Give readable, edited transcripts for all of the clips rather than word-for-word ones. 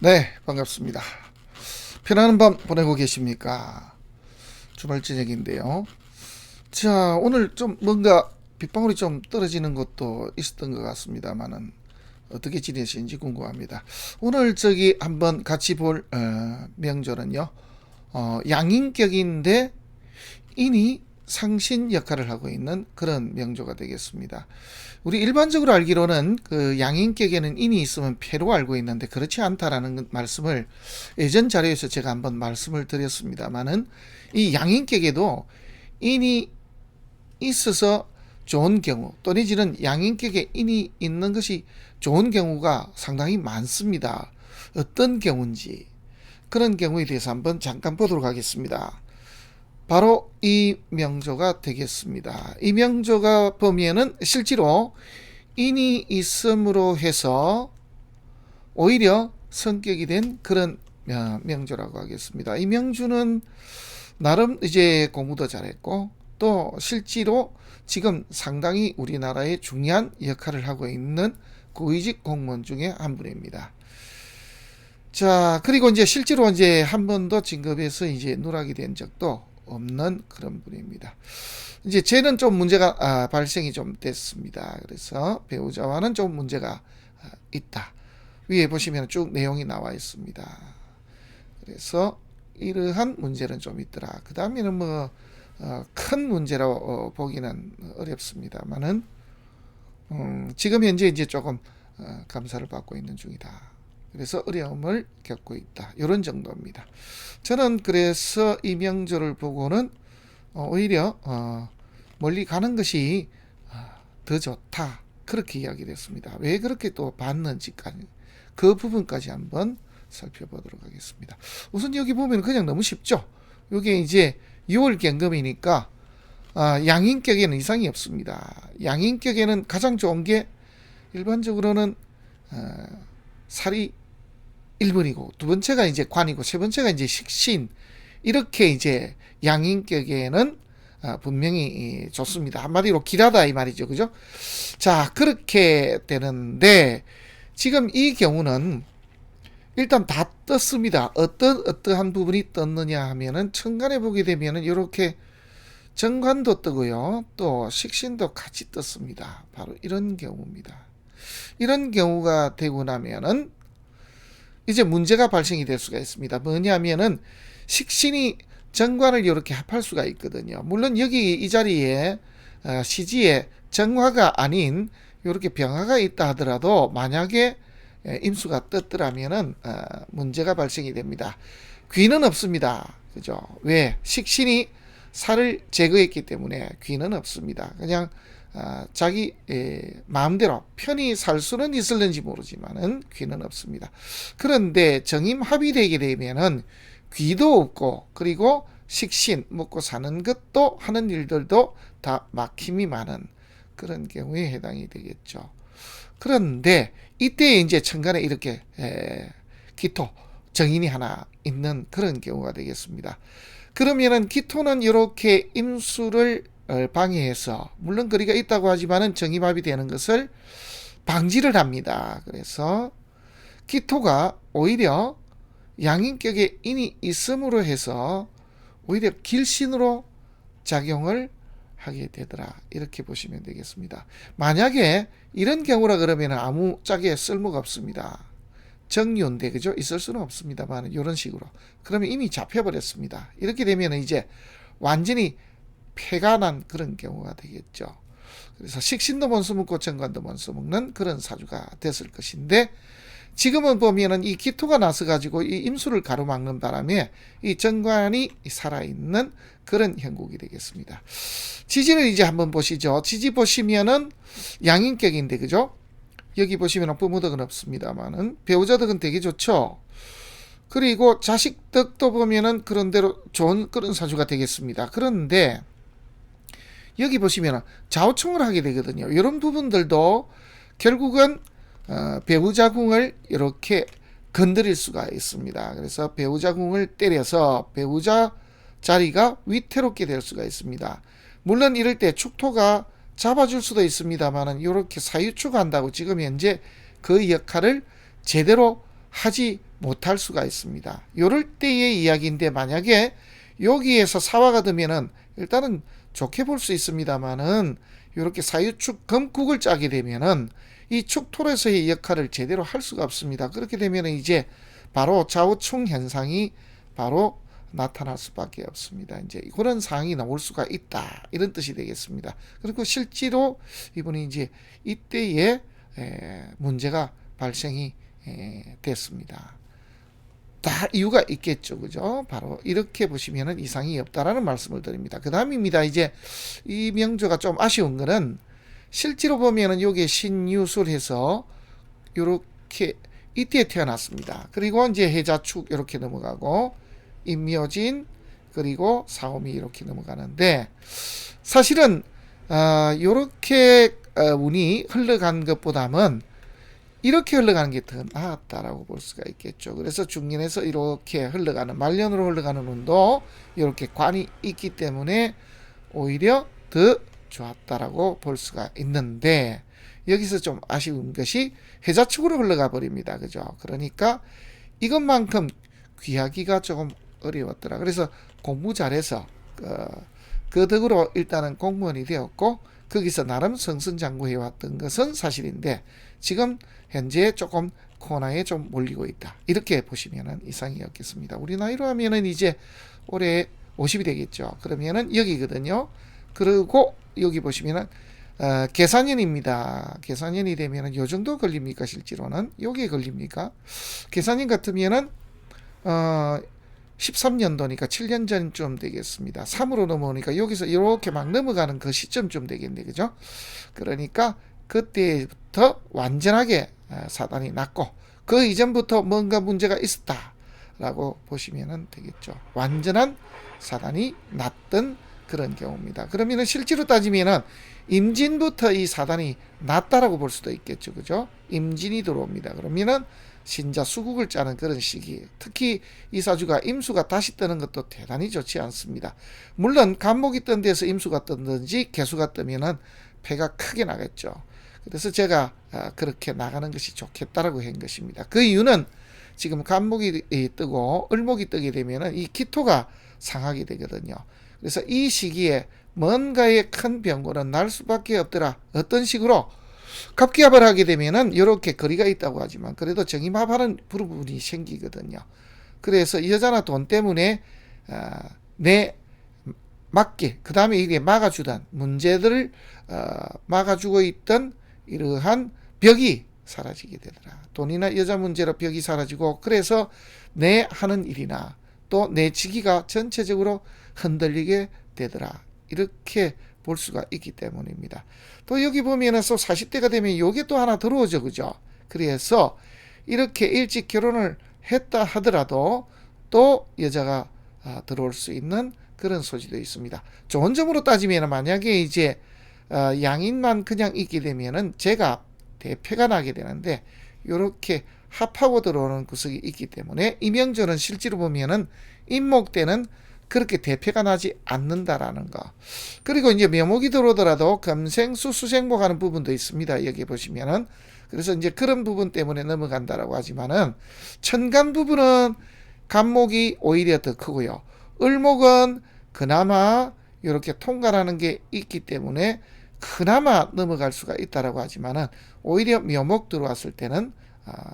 네, 반갑습니다. 편안한 밤 보내고 계십니까? 주말 저녁인데요. 자, 오늘 좀 뭔가 빗방울이 좀 떨어지는 것도 있었던 것 같습니다만은 어떻게 지내시는지 궁금합니다. 오늘 한번 같이 볼 명절은요. 양인격인데 인이 상신 역할을 하고 있는 그런 명조가 되겠습니다. 우리 일반적으로 알기로는 그 양인격에는 인이 있으면 패로 알고 있는데 그렇지 않다라는 말씀을 예전 자료에서 제가 한번 말씀을 드렸습니다만은 이 양인격에도 인이 있어서 좋은 경우 또 내지는 양인격에 인이 있는 것이 좋은 경우가 상당히 많습니다. 어떤 경우인지 그런 경우에 대해서 한번 잠깐 보도록 하겠습니다. 바로 이 명조가 되겠습니다. 이 명조가 보면은 실제로 인이 있음으로 해서 오히려 성격이 된 그런 명조라고 하겠습니다. 이 명주는 나름 이제 공부도 잘했고 또 실제로 지금 상당히 우리나라에 중요한 역할을 하고 있는 고위직 공무원 중에 한 분입니다. 자, 그리고 이제 실제로 이제 한 번도 진급해서 이제 누락이 된 적도 없는 그런 분입니다. 이제 쟤는 좀 문제가 발생이 좀 됐습니다. 그래서 배우자와는 좀 문제가 있다. 위에 보시면 쭉 내용이 나와 있습니다. 그래서 이러한 문제는 좀 있더라. 그 다음에는 뭐 큰 문제라고 보기는 어렵습니다만은 지금 현재 이제 조금 감사를 받고 있는 중이다. 그래서 어려움을 겪고 있다. 이런 정도입니다. 저는 그래서 이 명조를 보고는 오히려 멀리 가는 것이 더 좋다. 그렇게 이야기를 했습니다. 왜 그렇게 또 봤는지까지 그 부분까지 한번 살펴보도록 하겠습니다. 우선 여기 보면 그냥 너무 쉽죠. 이게 이제 6월 경금이니까 양인격에는 이상이 없습니다. 양인격에는 가장 좋은 게 일반적으로는 살이 1번이고 두 번째가 이제 관이고 세 번째가 이제 식신 이렇게 이제 양인격에는 분명히 좋습니다. 한마디로 길하다 이 말이죠. 그죠? 자, 그렇게 되는데 지금 이 경우는 일단 다 떴습니다. 어떠한 부분이 떴느냐 하면은 천간에 보게 되면은 이렇게 정관도 뜨고요. 또 식신도 같이 떴습니다. 바로 이런 경우입니다. 이런 경우가 되고 나면은 이제 문제가 발생이 될 수가 있습니다. 뭐냐면은 식신이 정관을 이렇게 합할 수가 있거든요. 물론 여기 이 자리에 시지에 정화가 아닌 이렇게 병화가 있다 하더라도 만약에 임수가 떴더라면은 문제가 발생이 됩니다. 귀는 없습니다. 그죠? 왜? 식신이 살을 제거했기 때문에 귀는 없습니다. 그냥 자기 마음대로 편히 살 수는 있을는지 모르지만은 귀는 없습니다. 그런데 정임합이 되게 되면은 귀도 없고 그리고 식신 먹고 사는 것도 하는 일들도 다 막힘이 많은 그런 경우에 해당이 되겠죠. 그런데 이때 이제 천간에 이렇게 기토 정인이 하나 있는 그런 경우가 되겠습니다. 그러면은 기토는 이렇게 임수를 방해해서 물론 거리가 있다고 하지만은 정임합이 되는 것을 방지를 합니다. 그래서 기토가 오히려 양인격에 인이 있음으로 해서 오히려 길신으로 작용을 하게 되더라. 이렇게 보시면 되겠습니다. 만약에 이런 경우라 그러면 아무 짝에 쓸모가 없습니다. 정윤대 그죠? 있을 수는 없습니다만 이런 식으로 그러면 이미 잡혀버렸습니다. 이렇게 되면 이제 완전히 폐가 난 그런 경우가 되겠죠. 그래서 식신도 못 써먹고 정관도 못 써먹는 그런 사주가 됐을 것인데 지금은 보면은 이 기토가 나서 가지고 이 임수를 가로막는 바람에 이 정관이 살아있는 그런 형국이 되겠습니다. 지지를 이제 한번 보시죠. 지지 보시면은 양인격인데 그죠? 여기 보시면 부모덕은 없습니다만은 배우자덕은 되게 좋죠. 그리고 자식덕도 보면은 그런대로 좋은 그런 사주가 되겠습니다. 그런데 여기 보시면 좌우총을 하게 되거든요. 이런 부분들도 결국은 배우자궁을 이렇게 건드릴 수가 있습니다. 그래서 배우자궁을 때려서 배우자 자리가 위태롭게 될 수가 있습니다. 물론 이럴 때 축토가 잡아줄 수도 있습니다만은 이렇게 사유축한다고 지금 현재 그 역할을 제대로 하지 못할 수가 있습니다. 요럴 때의 이야기인데 만약에 여기에서 사화가 되면은 일단은 좋게 볼 수 있습니다만은 이렇게 사유축 금국을 짜게 되면은 이 축토로서의 역할을 제대로 할 수가 없습니다. 그렇게 되면은 이제 바로 좌우충 현상이 바로 나타날 수밖에 없습니다. 이제 그런 상황이 나올 수가 있다, 이런 뜻이 되겠습니다. 그리고 실제로 이분이 이제 이때에 문제가 발생이 됐습니다. 다 이유가 있겠죠, 그죠? 바로 이렇게 보시면은 이상이 없다라는 말씀을 드립니다. 그 다음입니다. 이제 이 명조가 좀 아쉬운 거는 실제로 보면은 요게 신유술해서 요렇게 이때 태어났습니다. 그리고 이제 해자축 이렇게 넘어가고 임묘진 그리고 사오미 이렇게 넘어가는데 사실은 요렇게 운이 흘러간 것보다는 이렇게 흘러가는 게 더 나았다라고 볼 수가 있겠죠. 그래서 중년에서 이렇게 흘러가는 말년으로 흘러가는 운도 이렇게 관이 있기 때문에 오히려 더 좋았다라고 볼 수가 있는데 여기서 좀 아쉬운 것이 해자축으로 흘러가 버립니다. 그죠? 그러니까 이것만큼 귀하기가 조금 어려웠더라. 그래서 공부 잘해서 그 덕으로 일단은 공무원이 되었고 거기서 나름 승승장구해왔던 것은 사실인데 지금 현재 조금 코너에 좀 몰리고 있다. 이렇게 보시면은 이상이 없겠습니다. 우리 나이로 하면은 이제 올해 50이 되겠죠. 그러면은 여기거든요. 그리고 여기 보시면은 계산년입니다. 계산년이 되면은 요 정도 걸립니까? 실제로는 여기에 걸립니까? 계산년 같으면은 13년도니까 7년 전쯤 되겠습니다. 3으로 넘어오니까 여기서 이렇게 막 넘어가는 그 시점쯤 되겠네, 그죠? 그러니까 그때부터 완전하게 사단이 났고 그 이전부터 뭔가 문제가 있었다라고 보시면 되겠죠. 완전한 사단이 났던 그런 경우입니다. 그러면 실제로 따지면은 임진부터 이 사단이 났다라고 볼 수도 있겠죠, 그죠? 임진이 들어옵니다. 그러면은 신자 수국을 짜는 그런 시기, 특히 이 사주가 임수가 다시 뜨는 것도 대단히 좋지 않습니다. 물론 간목이 뜬 데서 임수가 떴든지 개수가 뜨면은 패가 크게 나겠죠. 그래서 제가 그렇게 나가는 것이 좋겠다라고 한 것입니다. 그 이유는 지금 간목이 뜨고 을목이 뜨게 되면은 이 기토가 상하게 되거든요. 그래서 이 시기에 뭔가의 큰 변고는 날 수밖에 없더라. 어떤 식으로 갑기합을 하게 되면은 이렇게 거리가 있다고 하지만 그래도 정임합하는 부분이 생기거든요. 그래서 여자나 돈 때문에 내 맞게 그 다음에 이게 막아주던 문제들을 막아주고 있던 이러한 벽이 사라지게 되더라. 돈이나 여자 문제로 벽이 사라지고 그래서 내 하는 일이나 또 내 직위가 전체적으로 흔들리게 되더라. 이렇게 볼 수가 있기 때문입니다. 또 여기 보면은 또 40대가 되면 이게 또 하나 들어오죠, 그죠? 그래서 이렇게 일찍 결혼을 했다 하더라도 또 여자가 들어올 수 있는 그런 소지도 있습니다. 좋은 점으로 따지면 만약에 이제 양인만 그냥 있게 되면은 제가 대패가 나게 되는데 이렇게 합하고 들어오는 구석이 있기 때문에 이명절은 실제로 보면은 임목 때는 그렇게 대패가 나지 않는다라는 거. 그리고 이제 묘목이 들어오더라도 금생수 수생목 하는 부분도 있습니다. 여기 보시면은. 그래서 이제 그런 부분 때문에 넘어간다라고 하지만은 천간 부분은 간목이 오히려 더 크고요. 을목은 그나마 이렇게 통과하는 게 있기 때문에 그나마 넘어갈 수가 있다라고 하지만은 오히려 묘목 들어왔을 때는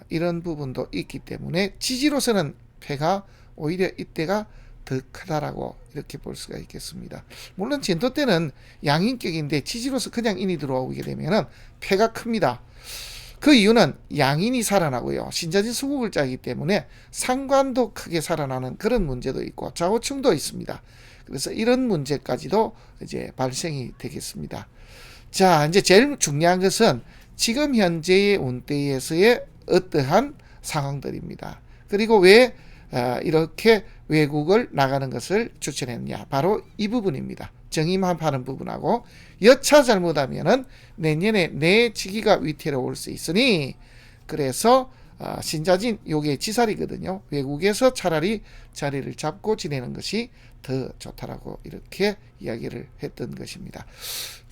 이런 부분도 있기 때문에 지지로서는 패가 오히려 이때가 더 크다라고 이렇게 볼 수가 있겠습니다. 물론 진토 때는 양인격인데 지지로서 그냥 인이 들어오게 되면은 패가 큽니다. 그 이유는 양인이 살아나고요. 신자진 수국을 짜기 때문에 상관도 크게 살아나는 그런 문제도 있고 좌우충도 있습니다. 그래서 이런 문제까지도 이제 발생이 되겠습니다. 자, 이제 제일 중요한 것은 지금 현재의 운대에서의 어떠한 상황들입니다. 그리고 왜 이렇게 외국을 나가는 것을 추천했냐. 바로 이 부분입니다. 정임합하는 부분하고 여차 잘못하면은 내년에 내 직위가 위태로울 수 있으니 그래서 신자진 요게 지살이거든요. 외국에서 차라리 자리를 잡고 지내는 것이 더 좋다라고 이렇게 이야기를 했던 것입니다.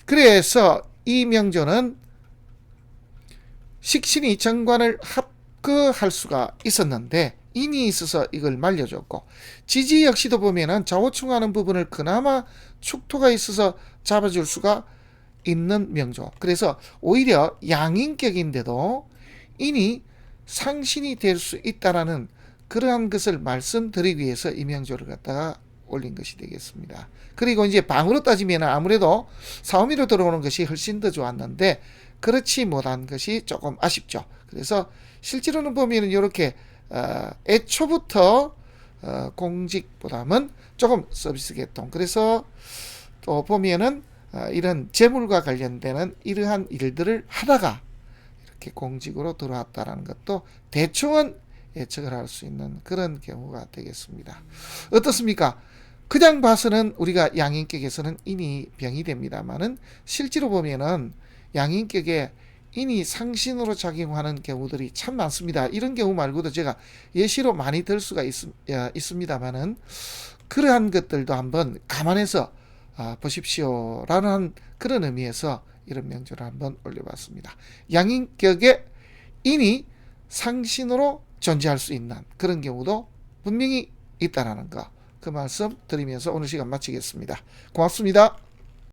그래서 이 명조는 식신이 정관을 합거할 수가 있었는데 인이 있어서 이걸 말려줬고, 지지 역시도 보면은 좌우충하는 부분을 그나마 축토가 있어서 잡아줄 수가 있는 명조. 그래서 오히려 양인격인데도 인이 상신이 될 수 있다라는 그러한 것을 말씀드리기 위해서 이 명조를 갖다가 올린 것이 되겠습니다. 그리고 이제 방으로 따지면 아무래도 사오미로 들어오는 것이 훨씬 더 좋았는데 그렇지 못한 것이 조금 아쉽죠. 그래서 실제로는 보면은 이렇게 애초부터 공직보다는 조금 서비스 계통, 그래서 또 보면은 이런 재물과 관련되는 이러한 일들을 하다가 이렇게 공직으로 들어왔다라는 것도 대충은 예측을 할 수 있는 그런 경우가 되겠습니다. 어떻습니까? 그냥 봐서는 우리가 양인격에서는 인이 병이 됩니다만은 실제로 보면은 양인격에 인이 상신으로 작용하는 경우들이 참 많습니다. 이런 경우 말고도 제가 예시로 많이 들 수가 있습니다만은 그러한 것들도 한번 감안해서 보십시오라는 그런 의미에서 이런 명조를 한번 올려봤습니다. 양인격에 인이 상신으로 존재할 수 있는 그런 경우도 분명히 있다라는 거, 그 말씀 드리면서 오늘 시간 마치겠습니다. 고맙습니다.